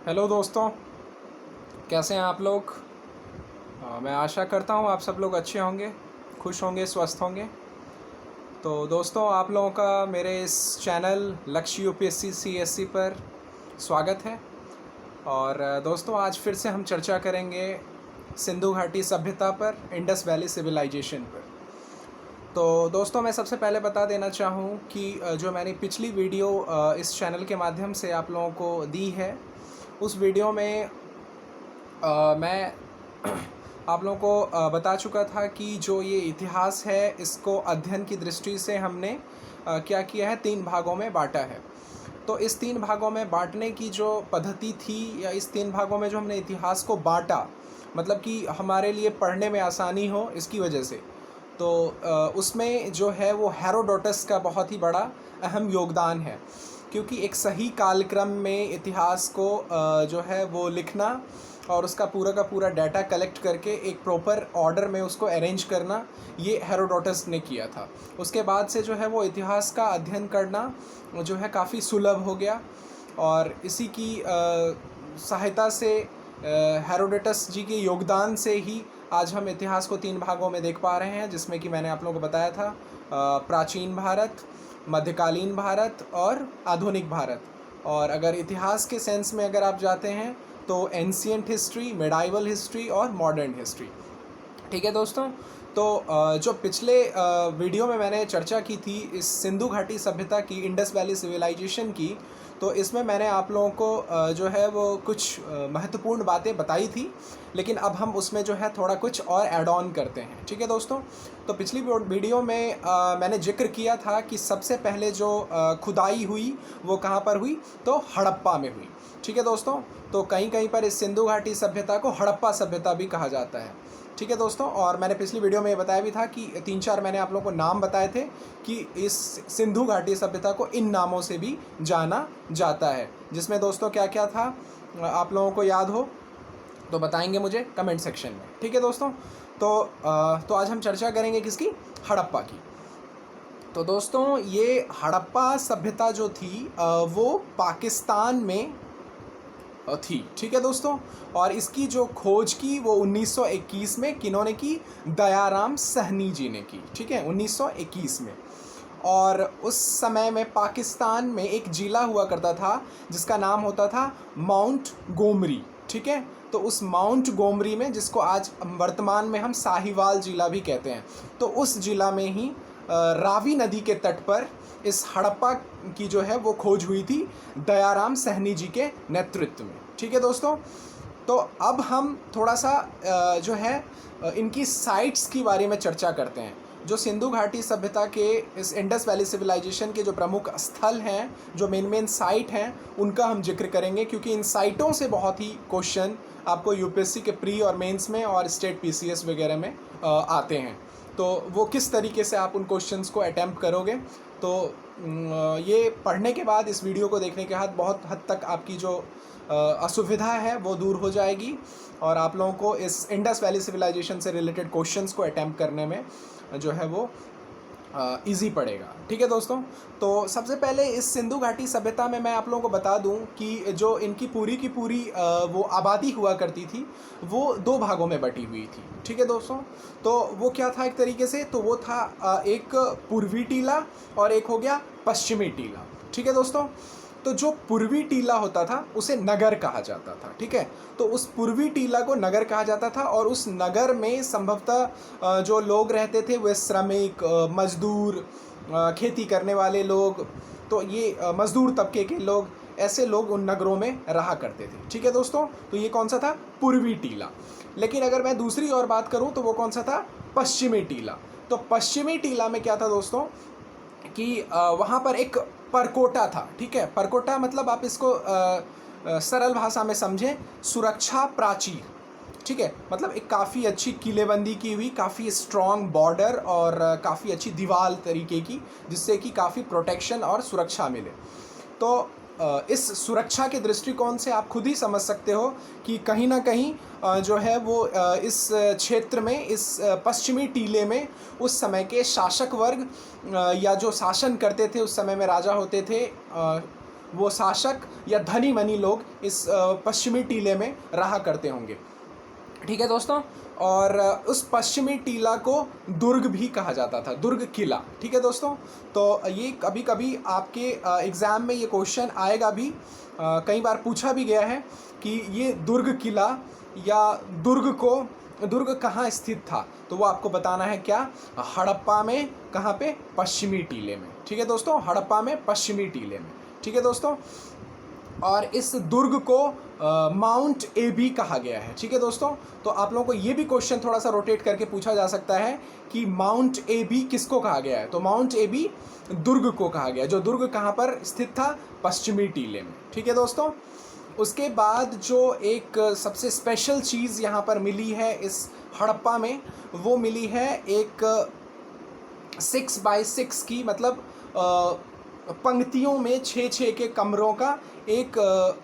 Hello दोस्तों, कैसे हैं आप लोग। मैं आशा करता हूँ आप सब लोग अच्छे होंगे, खुश होंगे, स्वस्थ होंगे। तो दोस्तों, आप लोगों का मेरे इस चैनल लक्ष्य यूपीएससी सीएससी पर स्वागत है। और दोस्तों, आज फिर से हम चर्चा करेंगे सिंधु घाटी सभ्यता पर, इंडस वैली सिविलाइजेशन पर। तो दोस्तों, मैं सबसे पहले बता देना चाहूँ कि जो मैंने पिछली वीडियो इस चैनल के माध्यम से आप लोगों को दी है, उस वीडियो में मैं आप लोगों को बता चुका था कि जो ये इतिहास है, इसको अध्ययन की दृष्टि से हमने क्या किया है, 3 भागों में बांटा है। तो इस 3 भागों में बांटने की जो पद्धति थी, या इस 3 भागों में जो हमने इतिहास को बांटा, मतलब कि हमारे लिए पढ़ने में आसानी हो इसकी वजह से, तो उसमें जो है वो हेरोडोटस का बहुत ही बड़ा अहम योगदान है। क्योंकि एक सही कालक्रम में इतिहास को जो है वो लिखना और उसका पूरा का पूरा डाटा कलेक्ट करके एक प्रॉपर ऑर्डर में उसको अरेंज करना, ये हेरोडोटस ने किया था। उसके बाद से जो है वो इतिहास का अध्ययन करना जो है काफ़ी सुलभ हो गया। और इसी की सहायता से, हेरोडोटस जी के योगदान से ही आज हम इतिहास को 3 भागों में देख पा रहे हैं, जिसमें कि मैंने आप लोगों को बताया था प्राचीन भारत, मध्यकालीन भारत और आधुनिक भारत। और अगर इतिहास के सेंस में अगर आप जाते हैं तो एंशिएंट हिस्ट्री, मिडाइवल हिस्ट्री और मॉडर्न हिस्ट्री। ठीक है दोस्तों, तो जो पिछले वीडियो में मैंने चर्चा की थी इस सिंधु घाटी सभ्यता की, इंडस वैली सिविलाइजेशन की, तो इसमें मैंने आप लोगों को जो है वो कुछ महत्वपूर्ण बातें बताई थी। लेकिन अब हम उसमें जो है थोड़ा कुछ और ऐड ऑन करते हैं। ठीक है दोस्तों, तो पिछली वीडियो में मैंने जिक्र किया था कि सबसे पहले जो खुदाई हुई वो कहाँ पर हुई, तो हड़प्पा में हुई। ठीक है दोस्तों, तो कहीं कहीं पर इस सिंधु घाटी सभ्यता को हड़प्पा सभ्यता भी कहा जाता है। ठीक है दोस्तों, और मैंने पिछली वीडियो में ये बताया भी था कि 3-4 मैंने आप लोगों को नाम बताए थे कि इस सिंधु घाटी सभ्यता को इन नामों से भी जाना जाता है। जिसमें दोस्तों क्या क्या था, आप लोगों को याद हो तो बताएंगे मुझे कमेंट सेक्शन में। ठीक है दोस्तों, तो आज हम चर्चा करेंगे किसकी, हड़प्पा की। तो दोस्तों, ये हड़प्पा सभ्यता जो थी वो पाकिस्तान में थी। ठीक है दोस्तों, और इसकी जो खोज की वो 1921 में किन्होंने की, दयाराम सहनी जी ने की। ठीक है, 1921 में। और उस समय में पाकिस्तान में एक जिला हुआ करता था जिसका नाम होता था माउंट गोमरी। ठीक है, तो उस माउंट गोमरी में, जिसको आज वर्तमान में हम साहिवाल जिला भी कहते हैं, तो उस जिला में ही रावी नदी के तट पर इस हड़प्पा की जो है वो खोज हुई थी दयाराम सहनी जी के नेतृत्व में। ठीक है दोस्तों, तो अब हम थोड़ा सा जो है इनकी साइट्स की बारे में चर्चा करते हैं। जो सिंधु घाटी सभ्यता के, इस इंडस वैली सिविलाइजेशन के जो प्रमुख स्थल हैं, जो मेन साइट हैं, उनका हम जिक्र करेंगे। क्योंकि इन साइटों से बहुत ही क्वेश्चन आपको यूपीएससी के प्री और मेंस में और स्टेट पीसीएस वगैरह में आते हैं। तो वो किस तरीके से आप उन क्वेश्चंस को अटैम्प्ट करोगे, तो ये पढ़ने के बाद, इस वीडियो को देखने के बाद बहुत हद तक आपकी जो असुविधा है वो दूर हो जाएगी और आप लोगों को इस इंडस वैली सिविलाइजेशन से रिलेटेड क्वेश्चंस को अटैम्प्ट करने में जो है वो इजी पड़ेगा। ठीक है दोस्तों, तो सबसे पहले इस सिंधु घाटी सभ्यता में मैं आप लोगों को बता दूं कि जो इनकी पूरी की पूरी वो आबादी हुआ करती थी, वो 2 भागों में बटी हुई थी। ठीक है दोस्तों, तो वो क्या था एक तरीके से, तो वो था एक पूर्वी टीला और एक हो गया पश्चिमी टीला। ठीक है दोस्तों, तो जो पूर्वी टीला होता था उसे नगर कहा जाता था। ठीक है, तो उस पूर्वी टीला को नगर कहा जाता था और उस नगर में संभवतः जो लोग रहते थे वे श्रमिक, मजदूर, खेती करने वाले लोग, तो ये मजदूर तबके के लोग, ऐसे लोग उन नगरों में रहा करते थे। ठीक है दोस्तों, तो ये कौन सा था, पूर्वी टीला। लेकिन अगर मैं दूसरी और बात करूं तो वो कौन सा था, पश्चिमी टीला। तो पश्चिमी टीला में क्या था दोस्तों कि वहाँ पर एक परकोटा था। ठीक है, परकोटा मतलब आप इसको सरल भाषा में समझें, सुरक्षा प्राचीर। ठीक है, मतलब एक काफ़ी अच्छी किलेबंदी की हुई, काफ़ी स्ट्रॉन्ग बॉर्डर और काफ़ी अच्छी दीवार तरीके की, जिससे कि काफ़ी प्रोटेक्शन और सुरक्षा मिले। तो इस सुरक्षा के दृष्टिकोण से आप खुद ही समझ सकते हो कि कहीं ना कहीं जो है वो इस क्षेत्र में, इस पश्चिमी टीले में उस समय के शासक वर्ग या जो शासन करते थे उस समय में राजा होते थे, वो शासक या धनी मनी लोग इस पश्चिमी टीले में रहा करते होंगे। ठीक है दोस्तों, और उस पश्चिमी टीला को दुर्ग भी कहा जाता था, दुर्ग किला। ठीक है दोस्तों, तो ये कभी कभी आपके एग्ज़ाम में ये क्वेश्चन आएगा भी, कई बार पूछा भी गया है कि ये दुर्ग किला या दुर्ग कहाँ स्थित था। तो वो आपको बताना है क्या, हड़प्पा में। कहाँ पे, पश्चिमी टीले में। ठीक है दोस्तों, हड़प्पा में, पश्चिमी टीले में। ठीक है दोस्तों, और इस दुर्ग को माउंट एबी कहा गया है। ठीक है दोस्तों, तो आप लोगों को ये भी क्वेश्चन थोड़ा सा रोटेट करके पूछा जा सकता है कि माउंट एबी किसको कहा गया है। तो माउंट एबी दुर्ग को कहा गया, जो दुर्ग कहाँ पर स्थित था, पश्चिमी टीले में। ठीक है दोस्तों, उसके बाद जो एक सबसे स्पेशल चीज़ यहाँ पर मिली है इस हड़प्पा में, वो मिली है एक 6x6 की, मतलब पंक्तियों में 6-6 के कमरों का एक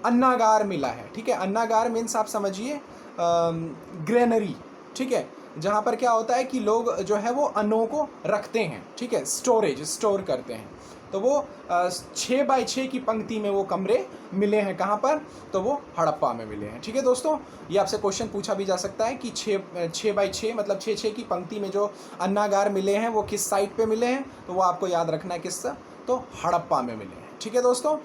अन्नागार मिला है। ठीक है, अन्नागार मीन्स आप समझिए ग्रेनरी। ठीक है, जहाँ पर क्या होता है कि लोग जो है वो अन्नों को रखते हैं। ठीक है, स्टोर करते हैं। तो वो 6x6 की पंक्ति में वो कमरे मिले हैं। कहाँ पर, तो वो हड़प्पा में मिले हैं। ठीक है दोस्तों, ये आपसे क्वेश्चन पूछा भी जा सकता है कि 6x6 मतलब 6-6 की पंक्ति में जो अन्नागार मिले हैं वो किस साइट पे मिले हैं। तो वो आपको याद रखना है, किस, तो हड़प्पा में मिले हैं। ठीक है दोस्तों,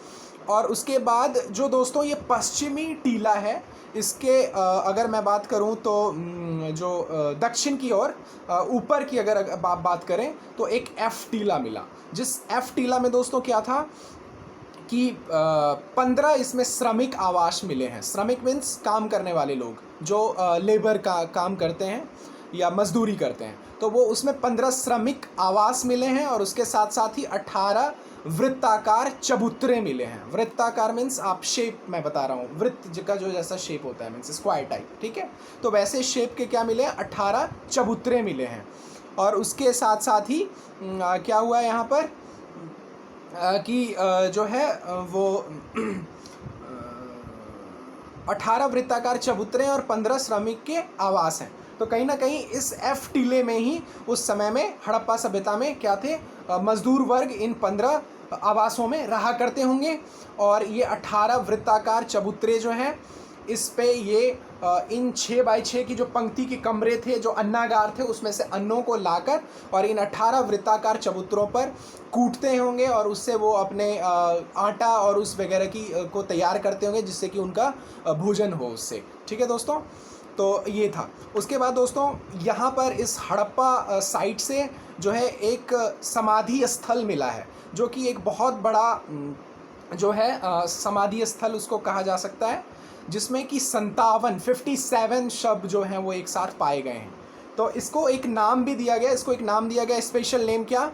और उसके बाद जो दोस्तों ये पश्चिमी टीला है, इसके अगर मैं बात करूं तो जो दक्षिण की ओर ऊपर की अगर आप बात करें तो एक एफ टीला मिला। जिस एफ टीला में दोस्तों क्या था कि 15 इसमें श्रमिक आवास मिले हैं। श्रमिक मीन्स काम करने वाले लोग, जो लेबर का काम करते हैं या मजदूरी करते हैं। तो वो उसमें 15 श्रमिक आवास मिले हैं, और उसके साथ साथ ही 18 वृत्ताकार चबूतरे मिले हैं। वृत्ताकार मीन्स आप शेप मैं बता रहा हूँ, वृत्त का जो जैसा शेप होता है मीन्स स्क्वायर टाइप। ठीक है, तो वैसे शेप के क्या मिले हैं, 18 चबूतरे मिले हैं। और उसके साथ साथ ही क्या हुआ है यहाँ पर कि जो है वो 18 वृत्ताकार चबूतरे और 15 श्रमिक के आवास हैं। तो कहीं ना कहीं इस एफ टीले में ही उस समय में हड़प्पा सभ्यता में क्या थे, मजदूर वर्ग इन 15 आवासों में रहा करते होंगे। और ये 18 वृत्ताकार चबूतरे जो हैं, इस पे ये इन 6x6 की जो पंक्ति के कमरे थे, जो अन्नागार थे, उसमें से अन्नों को लाकर और इन 18 वृत्ताकार चबूतरों पर कूटते होंगे, और उससे वो अपने आटा और उस वगैरह की को तैयार करते होंगे, जिससे कि उनका भोजन हो उससे। ठीक है दोस्तों, तो ये था। उसके बाद दोस्तों यहाँ पर इस हड़प्पा साइट से जो है एक समाधि स्थल मिला है, जो कि एक बहुत बड़ा जो है समाधि स्थल उसको कहा जा सकता है, जिसमें कि 57 शब्द जो हैं वो एक साथ पाए गए हैं। तो इसको एक नाम भी दिया गया, स्पेशल नेम क्या,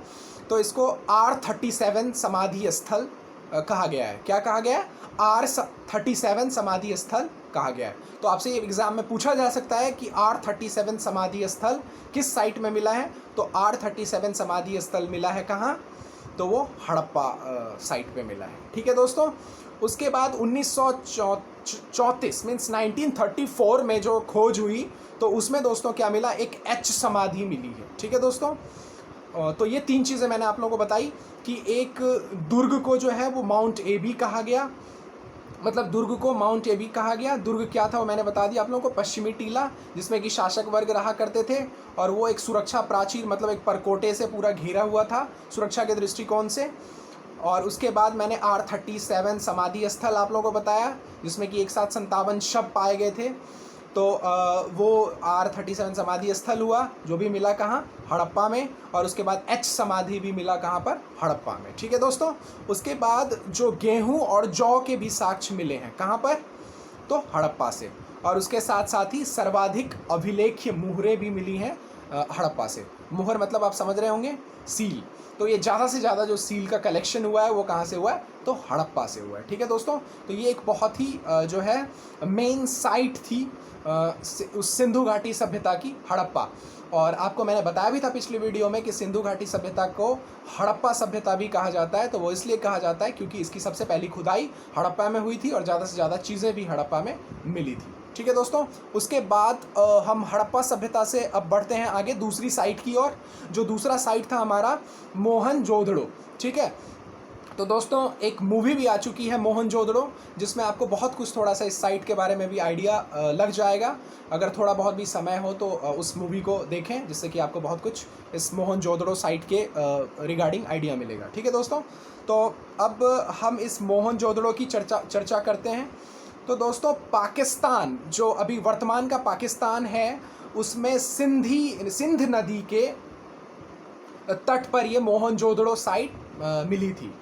तो इसको R37 समाधि स्थल कहा गया है। क्या कहा गया है, R37 समाधि स्थल कहा गया है। तो आपसे ये एग्ज़ाम में पूछा जा सकता है कि R37 समाधि स्थल किस साइट में मिला है। तो R37 समाधि स्थल मिला है कहाँ, तो वो हड़प्पा साइट पे मिला है। ठीक है दोस्तों, उसके बाद 1934 मीन्स 1934 में जो खोज हुई, तो उसमें दोस्तों क्या मिला, एक एच समाधि मिली है। ठीक है दोस्तों, तो ये 3 चीज़ें मैंने आप लोगों को बताई कि एक दुर्ग को जो है वो माउंट एबी कहा गया, मतलब दुर्ग को माउंट एबी कहा गया। दुर्ग क्या था वो मैंने बता दिया आप लोगों को, पश्चिमी टीला, जिसमें कि शासक वर्ग रहा करते थे, और वो एक सुरक्षा प्राचीर मतलब एक परकोटे से पूरा घिरा हुआ था सुरक्षा के दृष्टिकोण से। और उसके बाद मैंने R37 समाधि स्थल आप लोगों को बताया, जिसमें कि एक साथ 57 शव पाए गए थे। तो वो R37 समाधि स्थल हुआ, जो भी मिला कहाँ, हड़प्पा में। और उसके बाद एच समाधि भी मिला कहाँ पर, हड़प्पा में। ठीक है दोस्तों, उसके बाद जो गेहूं और जौ के भी साक्ष्य मिले हैं, कहाँ पर, तो हड़प्पा से। और उसके साथ साथ ही सर्वाधिक अभिलेख्य मुहरें भी मिली हैं हड़प्पा से। मुहर मतलब आप समझ रहे होंगे, सील। तो ये ज़्यादा से ज़्यादा जो सील का कलेक्शन हुआ है वो कहाँ से हुआ है, तो हड़प्पा से हुआ है। ठीक है दोस्तों, तो ये एक बहुत ही जो है मेन साइट थी उस सिंधु घाटी सभ्यता की, हड़प्पा। और आपको मैंने बताया भी था पिछली वीडियो में कि सिंधु घाटी सभ्यता को हड़प्पा सभ्यता भी कहा जाता है। तो वो इसलिए कहा जाता है क्योंकि इसकी सबसे पहली खुदाई हड़प्पा में हुई थी और ज़्यादा से ज़्यादा चीज़ें भी हड़प्पा में मिली थी। ठीक है दोस्तों, उसके बाद हम हड़प्पा सभ्यता से अब बढ़ते हैं आगे दूसरी साइट की ओर। जो दूसरा साइट था हमारा मोहनजोदड़ो। ठीक है, तो दोस्तों एक मूवी भी आ चुकी है मोहनजोदड़ो, जिसमें आपको बहुत कुछ थोड़ा सा इस साइट के बारे में भी आइडिया लग जाएगा। अगर थोड़ा बहुत भी समय हो तो उस मूवी को देखें, जिससे कि आपको बहुत कुछ इस मोहनजोदड़ो साइट के रिगार्डिंग आइडिया मिलेगा। ठीक है दोस्तों, तो अब हम इस मोहनजोदड़ो की चर्चा करते हैं। तो दोस्तों पाकिस्तान, जो अभी वर्तमान का पाकिस्तान है, उसमें सिंध नदी के तट पर ये मोहनजोदड़ो साइट मिली थी।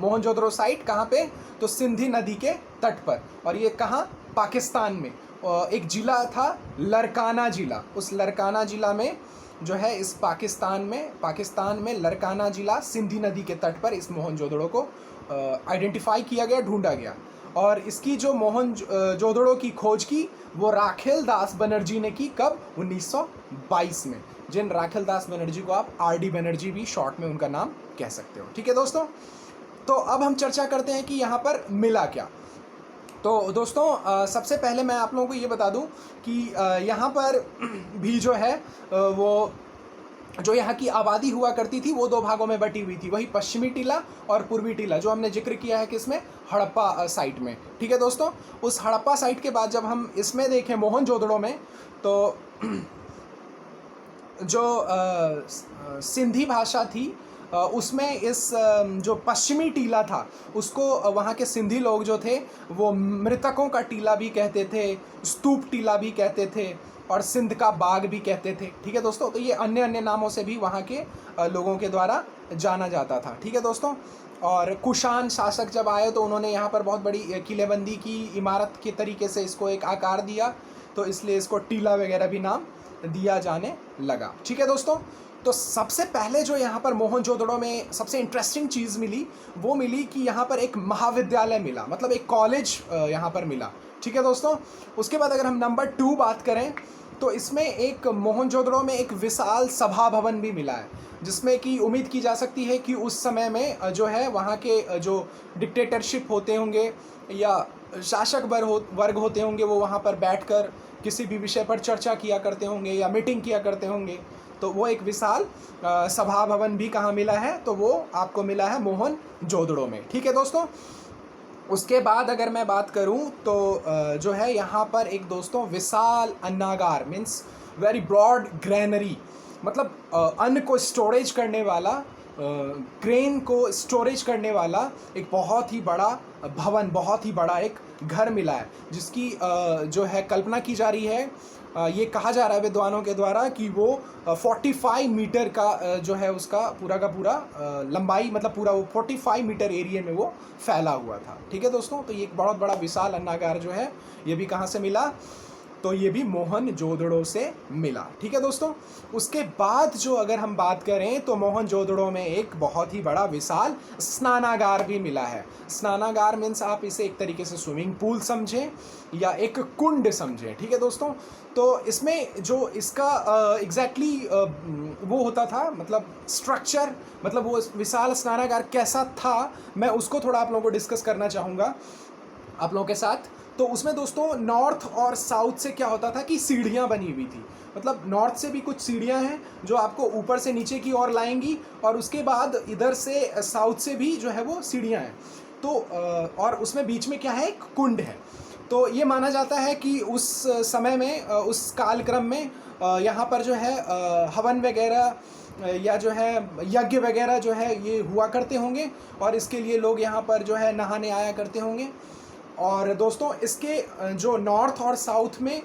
मोहनजोदड़ो साइट कहाँ पे? तो सिंधी नदी के तट पर, और ये कहाँ? पाकिस्तान में। एक ज़िला था लरकाना ज़िला, उस लरकाना ज़िला में जो है इस पाकिस्तान में लरकाना ज़िला सिंधी नदी के तट पर इस मोहनजोदड़ो को आइडेंटिफाई किया गया, ढूंढा गया। और इसकी जो मोहनजोदड़ो की खोज की वो राखेल दास बनर्जी ने की। कब? 1922 में। जिन राखेल दास बनर्जी को आप RD बनर्जी भी शॉर्ट में उनका नाम कह सकते हो। ठीक है दोस्तों, तो अब हम चर्चा करते हैं कि यहाँ पर मिला क्या। तो दोस्तों सबसे पहले मैं आप लोगों को ये बता दूं कि यहाँ पर भी जो है वो जो यहाँ की आबादी हुआ करती थी वो 2 भागों में बटी हुई थी, वही पश्चिमी टीला और पूर्वी टीला, जो हमने जिक्र किया है कि इसमें हड़प्पा साइट में। ठीक है दोस्तों, उस हड़प्पा साइट के बाद जब हम इसमें देखें मोहनजोदड़ो में, तो जो सिंधी भाषा थी उसमें इस जो पश्चिमी टीला था उसको वहाँ के सिंधी लोग जो थे वो मृतकों का टीला भी कहते थे, स्तूप टीला भी कहते थे, और सिंध का बाग भी कहते थे। ठीक है दोस्तों, तो ये अन्य अन्य नामों से भी वहाँ के लोगों के द्वारा जाना जाता था। ठीक है दोस्तों, और कुषाण शासक जब आए तो उन्होंने यहाँ पर बहुत बड़ी किलेबंदी की इमारत के तरीके से इसको एक आकार दिया, तो इसलिए इसको टीला वगैरह भी नाम दिया जाने लगा। ठीक है दोस्तों, तो सबसे पहले जो यहाँ पर मोहनजोदड़ो में सबसे इंटरेस्टिंग चीज़ मिली वो मिली कि यहाँ पर एक महाविद्यालय मिला, मतलब एक कॉलेज यहाँ पर मिला। ठीक है दोस्तों, उसके बाद अगर हम नंबर 2 बात करें तो इसमें एक मोहनजोदड़ो में एक विशाल सभा भवन भी मिला है, जिसमें कि उम्मीद की जा सकती है कि उस समय में जो है वहाँ के जो डिक्टेटरशिप होते होंगे या शासक वर्ग होते होंगे वो वहाँ पर बैठकर किसी भी विषय पर चर्चा किया करते होंगे या मीटिंग किया करते होंगे। तो वो एक विशाल सभा भवन भी कहाँ मिला है? तो वो आपको मिला है मोहनजोदड़ो में। ठीक है दोस्तों, उसके बाद अगर मैं बात करूं तो जो है यहाँ पर एक दोस्तों विशाल अन्नागार, मीन्स वेरी ब्रॉड ग्रेनरी, मतलब अन्न को स्टोरेज करने वाला, ग्रेन को स्टोरेज करने वाला एक बहुत ही बड़ा भवन, बहुत ही बड़ा एक घर मिला है, जिसकी जो है कल्पना की जा रही है। ये कहा जा रहा है विद्वानों के द्वारा कि वो 45 मीटर का जो है उसका पूरा का पूरा लंबाई, मतलब पूरा वो 45 मीटर एरिया में वो फैला हुआ था। ठीक है दोस्तों, तो ये एक बहुत बड़ा विशाल अन्नागार जो है ये भी कहाँ से मिला? तो ये भी मोहनजोदड़ो से मिला। ठीक है दोस्तों, उसके बाद जो अगर हम बात करें तो मोहनजोदड़ो में एक बहुत ही बड़ा विशाल स्नानागार भी मिला है। स्नानागार मीन्स आप इसे एक तरीके से स्विमिंग पूल समझें या एक कुंड समझें। ठीक है दोस्तों, तो इसमें जो इसका एग्जैक्टली वो होता था, मतलब स्ट्रक्चर, मतलब वो विशाल स्नानागार कैसा था, मैं उसको थोड़ा आप लोगों को डिस्कस करना चाहूँगा आप लोगों के साथ। तो उसमें दोस्तों नॉर्थ और साउथ से क्या होता था कि सीढ़ियाँ बनी हुई थी, मतलब नॉर्थ से भी कुछ सीढ़ियाँ हैं जो आपको ऊपर से नीचे की ओर लाएंगी, और उसके बाद इधर से साउथ से भी जो है वो सीढ़ियाँ हैं। तो और उसमें बीच में क्या है? एक कुंड है। तो ये माना जाता है कि उस समय में, उस कालक्रम में यहाँ पर जो है हवन वगैरह या जो है यज्ञ वगैरह जो है ये हुआ करते होंगे, और इसके लिए लोग यहाँ पर जो है नहाने आया करते होंगे। और दोस्तों इसके जो नॉर्थ और साउथ में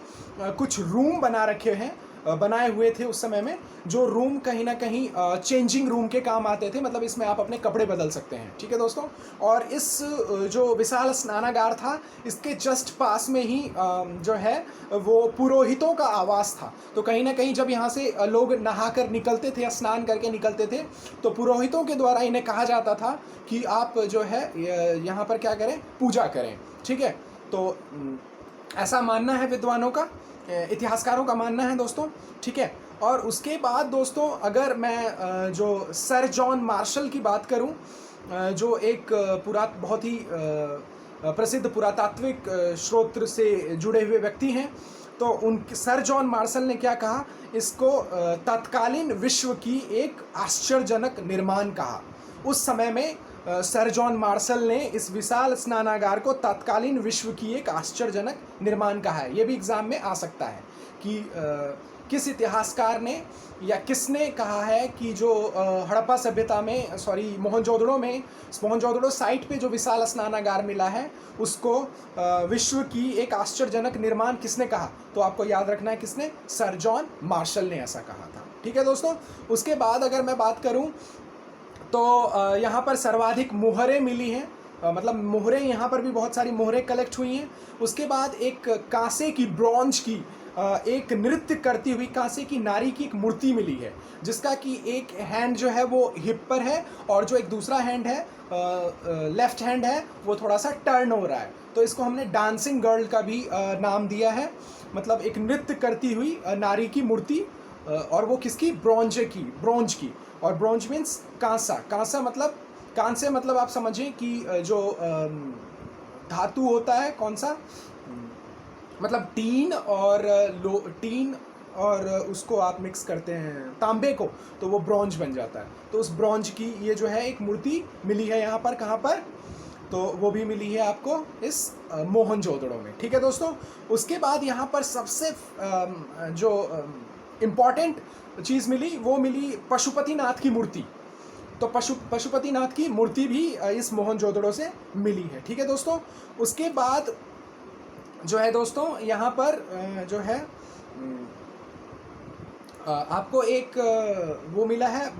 कुछ रूम बनाए हुए थे उस समय में, जो रूम कहीं ना कहीं चेंजिंग रूम के काम आते थे, मतलब इसमें आप अपने कपड़े बदल सकते हैं। ठीक है दोस्तों, और इस जो विशाल स्नानागार था इसके जस्ट पास में ही जो है वो पुरोहितों का आवास था। तो कहीं ना कहीं जब यहाँ से लोग नहा कर निकलते थे या स्नान करके निकलते थे तो पुरोहितों के द्वारा इन्हें कहा जाता था कि आप जो है यहाँ पर क्या करें? पूजा करें। ठीक है, तो ऐसा मानना है विद्वानों का, इतिहासकारों का मानना है दोस्तों। ठीक है, और उसके बाद दोस्तों अगर मैं जो सर जॉन मार्शल की बात करूं, जो एक बहुत ही प्रसिद्ध पुरातात्विक स्रोत से जुड़े हुए व्यक्ति हैं, तो उन सर जॉन मार्शल ने क्या कहा? इसको तत्कालीन विश्व की एक आश्चर्यजनक निर्माण कहा। उस समय में सर जॉन मार्शल ने इस विशाल स्नानागार को तत्कालीन विश्व की एक आश्चर्यजनक निर्माण कहा है। ये भी एग्जाम में आ सकता है कि किस इतिहासकार ने या किसने कहा है कि जो हड़प्पा सभ्यता में मोहनजोदड़ो साइट पे जो विशाल स्नानागार मिला है उसको विश्व की एक आश्चर्यजनक निर्माण किसने कहा। तो आपको याद रखना है किसने, सर जॉन मार्शल ने ऐसा कहा था। ठीक है दोस्तों, उसके बाद अगर मैं बात करूं तो यहाँ पर सर्वाधिक मोहरें मिली हैं, मतलब मोहरें यहाँ पर भी बहुत सारी मोहरें कलेक्ट हुई हैं। उसके बाद एक कांसे की, ब्रॉन्ज की एक नृत्य करती हुई कांसे की नारी की एक मूर्ति मिली है, जिसका कि एक हैंड जो है वो हिप पर है और जो एक दूसरा हैंड है, लेफ्ट हैंड है, वो थोड़ा सा टर्न हो रहा है। तो इसको हमने डांसिंग गर्ल का भी नाम दिया है, मतलब एक नृत्य करती हुई नारी की मूर्ति, और वो किसकी, ब्रॉन्ज की। और ब्रॉन्ज मीन्स कांसा मतलब आप समझें कि जो धातु होता है, कौन सा, मतलब टीन और उसको आप मिक्स करते हैं तांबे को, तो वो ब्रॉन्ज बन जाता है। तो उस ब्रॉन्ज की ये जो है एक मूर्ति मिली है यहाँ पर, कहाँ पर, तो वो भी मिली है आपको इस मोहनजोदड़ो में। ठीक है दोस्तों, उसके बाद यहाँ पर सबसे जो इम्पॉर्टेंट चीज़ मिली वो मिली पशुपतिनाथ की मूर्ति। तो पशुपतिनाथ की मूर्ति भी इस मोहनजोदड़ो से मिली है। ठीक है दोस्तों, उसके बाद जो है दोस्तों यहाँ पर जो है आपको एक वो मिला है,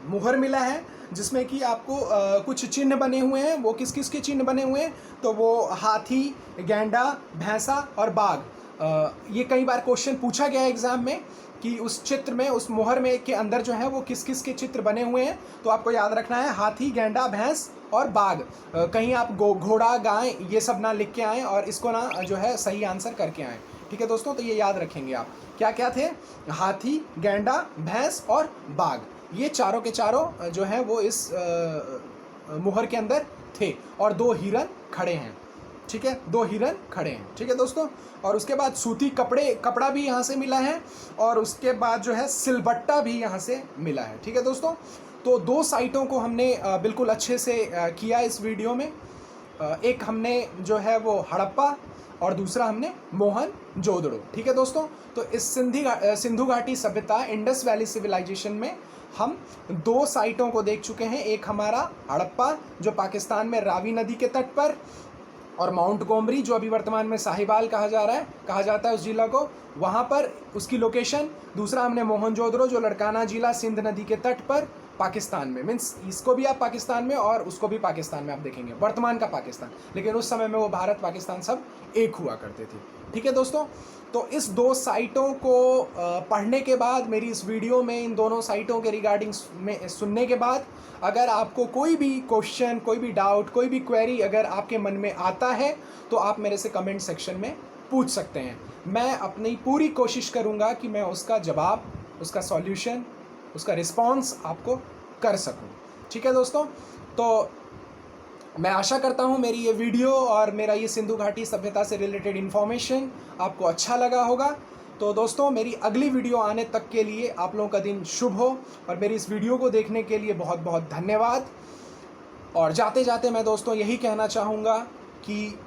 मुहर मिला है, जिसमें कि आपको कुछ चिन्ह बने हुए हैं। वो किस किस के चिन्ह बने हुए हैं, तो वो हाथी, गैंडा, भैंसा और बाघ। ये कई बार क्वेश्चन पूछा गया है एग्जाम में कि उस चित्र में, उस मोहर में के अंदर जो है वो किस किस के चित्र बने हुए हैं। तो आपको याद रखना है हाथी, गैंडा, भैंस और बाघ। कहीं आप घोड़ा, गाय ये सब ना लिख के आएँ और इसको ना जो है सही आंसर करके आएँ। ठीक है दोस्तों, तो ये याद रखेंगे आप, क्या क्या थे, हाथी, गैंडा, भैंस और बाघ। ये चारों के चारों जो है वो इस मोहर के अंदर थे, और 2 हिरन खड़े हैं। ठीक है, 2 हिरन खड़े हैं। ठीक है दोस्तों, और उसके बाद सूती कपड़ा भी यहाँ से मिला है, और उसके बाद जो है सिलबट्टा भी यहाँ से मिला है। ठीक है दोस्तों, तो 2 साइटों को हमने बिल्कुल अच्छे से किया इस वीडियो में। एक हमने जो है वो हड़प्पा और दूसरा हमने मोहनजोदड़ो। ठीक है दोस्तों, तो इस सिंधु घाटी सभ्यता, इंडस वैली सिविलाइजेशन में हम 2 साइटों को देख चुके हैं। एक हमारा हड़प्पा जो पाकिस्तान में रावी नदी के तट पर, और माउंट गोमरी जो अभी वर्तमान में साहिवाल कहा जाता है उस जिला को, वहाँ पर उसकी लोकेशन। दूसरा हमने मोहनजोदड़ो जो लड़काना जिला, सिंध नदी के तट पर पाकिस्तान में, मीन्स इसको भी आप पाकिस्तान में और उसको भी पाकिस्तान में आप देखेंगे, वर्तमान का पाकिस्तान, लेकिन उस समय में वो भारत पाकिस्तान सब एक हुआ करते थे। ठीक है दोस्तों, तो इस 2 साइटों को पढ़ने के बाद, मेरी इस वीडियो में इन दोनों साइटों के रिगार्डिंग में सुनने के बाद, अगर आपको कोई भी क्वेश्चन, कोई भी डाउट, कोई भी क्वेरी अगर आपके मन में आता है तो आप मेरे से कमेंट सेक्शन में पूछ सकते हैं। मैं अपनी पूरी कोशिश करूँगा कि मैं उसका जवाब, उसका सॉल्यूशन, उसका रिस्पॉन्स आपको कर सकूं। ठीक है दोस्तों, तो मैं आशा करता हूं मेरी ये वीडियो और मेरा ये सिंधु घाटी सभ्यता से रिलेटेड इन्फॉर्मेशन आपको अच्छा लगा होगा। तो दोस्तों, मेरी अगली वीडियो आने तक के लिए आप लोगों का दिन शुभ हो, और मेरी इस वीडियो को देखने के लिए बहुत बहुत धन्यवाद। और जाते जाते मैं दोस्तों यही कहना चाहूँगा कि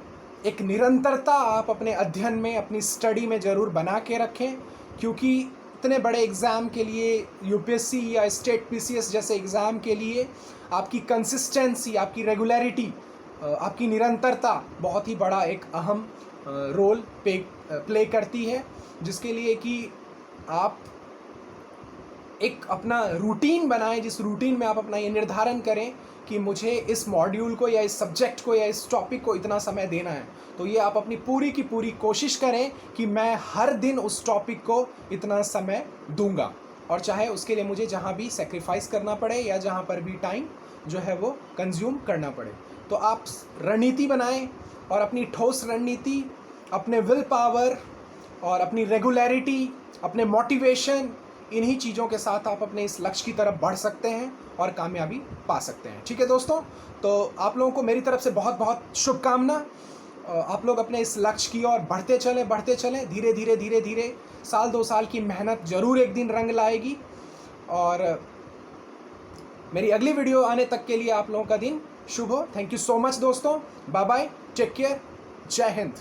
एक निरंतरता आप अपने अध्ययन में, अपनी स्टडी में ज़रूर बना के रखें, क्योंकि इतने बड़े एग्ज़ाम के लिए, यूपीएससी या स्टेट पीसीएस जैसे एग्ज़ाम के लिए आपकी कंसिस्टेंसी, आपकी रेगुलरिटी, आपकी निरंतरता बहुत ही बड़ा एक अहम रोल प्ले करती है, जिसके लिए कि आप एक अपना रूटीन बनाएं, जिस रूटीन में आप अपना ये निर्धारण करें कि मुझे इस मॉड्यूल को या इस सब्जेक्ट को या इस टॉपिक को इतना समय देना है। तो ये आप अपनी पूरी की पूरी कोशिश करें कि मैं हर दिन उस टॉपिक को इतना समय दूंगा, और चाहे उसके लिए मुझे जहाँ भी सेक्रीफाइस करना पड़े या जहाँ पर भी टाइम जो है वो कंज्यूम करना पड़े। तो आप रणनीति बनाएं, और अपनी ठोस रणनीति, अपने विल पावर और अपनी रेगुलरिटी, अपने मोटिवेशन, इन्हीं चीज़ों के साथ आप अपने इस लक्ष्य की तरफ बढ़ सकते हैं और कामयाबी पा सकते हैं। ठीक है दोस्तों, तो आप लोगों को मेरी तरफ से बहुत बहुत शुभकामना। आप लोग अपने इस लक्ष्य की ओर बढ़ते चलें, धीरे धीरे साल 2 साल की मेहनत ज़रूर एक दिन रंग लाएगी। और मेरी अगली वीडियो आने तक के लिए आप लोगों का दिन शुभ हो। थैंक यू सो मच दोस्तों, बाय बाय, टेक केयर, जय हिंद।